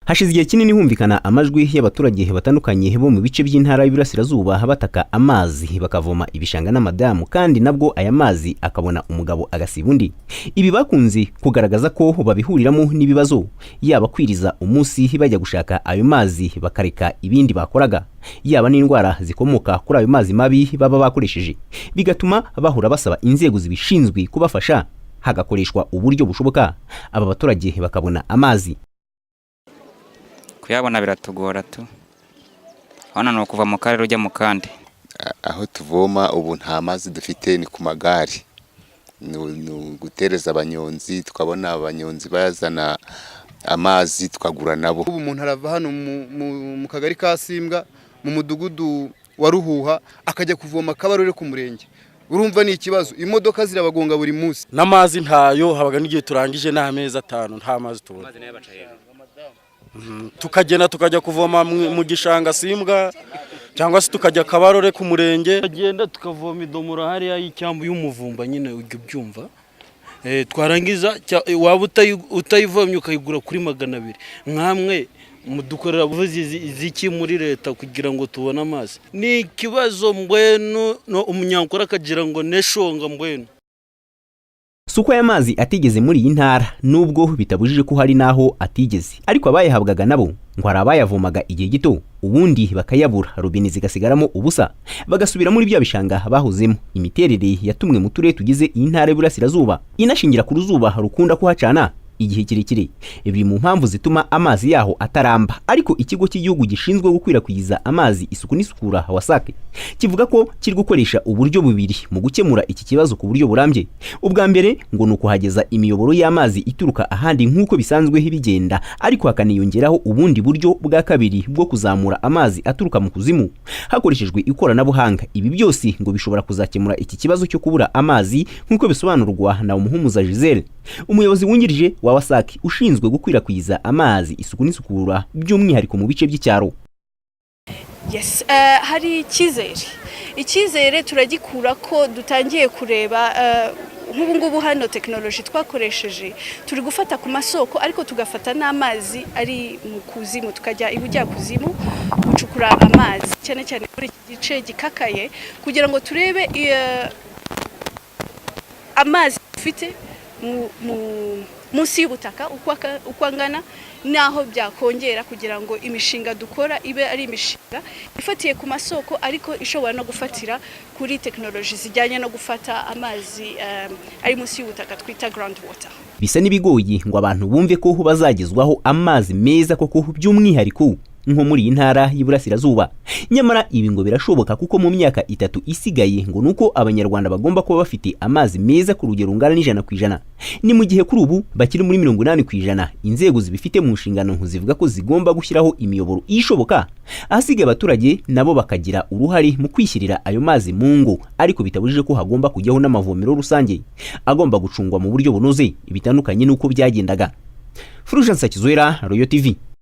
Hashize igihe kinini humvikana amajwi y'abaturage batandukanye bo mu bice by'intara y'Iburasirazuba bataka amazi bakavoma ibishanga n'amadamu kandi nabwo aya mazi akabona umugabo agasiba undi. Ibi bakunze kugaragaza ko babihuriramo n'ibibazo yaba kwiriza umunsi bajya gushaka ayo mazi bakareka ibindi bakoraga, yaba n'indwara zikomoka kuri ayo mazi mabi baba bakoresheje, bigatuma bahura basaba inzego zibishinzwe kubafasha hagakoreshwa uburyo bushoboka aba baturage bakabona amazi. Kuyabona biratugora tu. Hano no kuva mu karere ujya mukandi. Aho tuvoma ubu nta mazi dufite ni ku magare. Gutereza abanyonzi, tukabona abanyonzi bazana amazi tukagura nabo. Ubu umuntu arava hano mu kagari ka Simbwa mu mudugudu wa Ruhuha akajya kuvoma kabarore ku murenge. Urumva ni ikibazo, imodoka zirabagonga buri munsi. N'amazi ntayo, habaga n'igihe turangije n'amezi 5 nta mazi tubona. Tukagenda tukajya kuvoma mu gishanga Simbwa cyangwa se tukajya kabarore ku murenge, agenda tukavoma idomora hariya y'icyambu y'umuvumba nyine ujye byumva. Twarangiza waba utayivomye ukayigura kuri 200. Nkamwe mudukorera buvuzi ziki muri leta kugira ngo tubone amazi. Ni ikibazo mbwenu no umunyankora akagira ngo neshonga mbwenu. Suko aya mazi atigeze muri iyi ntara nubwo bitabujije ko hari naho atigeze, ariko abayahabwaga nabo ngo arabayavomaga igihe gito ubundi bakayabura, robine zigasigaramo ubusa bagasubira muri bya bishanga bahozemo. Imiterere yatumwe mu turere tugize iyi ntara y'Iburasirazuba inashingira ku ruzuba rukunda kuhacana igihe kirekire, biri mu mpamvu zituma amazi yaho ataramba. Ariko ikigo cy'igihugu gishinzwe gukwirakwiza amazi isuku n'isukura wasake kivuga ko kiri gukoresha uburyo bubiri mu gukemura iki kibazo ku buryo burambye. Ubwa mbere ngo nuko hageza imiyoboro y'amazi ituruka ahandi nk'uko bisanzwe bigenda, ariko hakaniyongeraho ubundi buryo bwa kabiri bwo kuzamura amazi aturuka mu kuzimu hakoreshejwe ikoranabuhanga. Ibi byose ngo bishobora kuzakemura iki kibazo cyo kubura amazi nk'uko bisobanurwa na Umuhumuza Giselle, umuyobozi wungirije wa wasake ushinzwe gukwirakwiza amazi isuku n'isukura by'umwihariko mu bice by'icyaro. Yes, hari icyizere turagikura ko dutangiye kureba nk'ubu ngubu hano technology twakoresheje turi gufata ku masoko ariko tugafata n'amazi ari mu kuzimu, tukajya ibujya kuzimu gucukura amazi cyane cyane muri iki gice gikakaye kugira ngo turebe amazi dufite munsi y'ubutaka uko angana naho byakongera kugira ngo imishinga dukora ibe ari imishinga ifatiye ku masoko ariko ishobora no gufatira kuri technology zijyanye no gufata amazi ari munsi y'ubutaka twita ground water. Bisa nibigoye ngo abantu bumve ko bazagezwaho amazi meza koko by'umwihariko nko muri intara y'Iburasirazuba. Nyamara ibi ngo birashoboka kuko mu myaka 3 isigaye ngo nuko abanyarwanda bagomba kuba bafite amazi meza ku rugero rungana n'100%. Ni mu gihe kuri ubu bakiri muri 80%. Inzego zibifite mu nshingano zivuga ko zigomba gushyiraho imiyoboro ishoboka ahasigaye abaturage nabo bakagira uruhari mu kwishyirira ayo mazi mu ngo, ariko bitabujije ko hagomba kujyaho n'amavomero rusange agomba gucungwa mu buryo bunoze bitandukanye nuko byagendaga. Fulgence Kizwera, RoyalTV.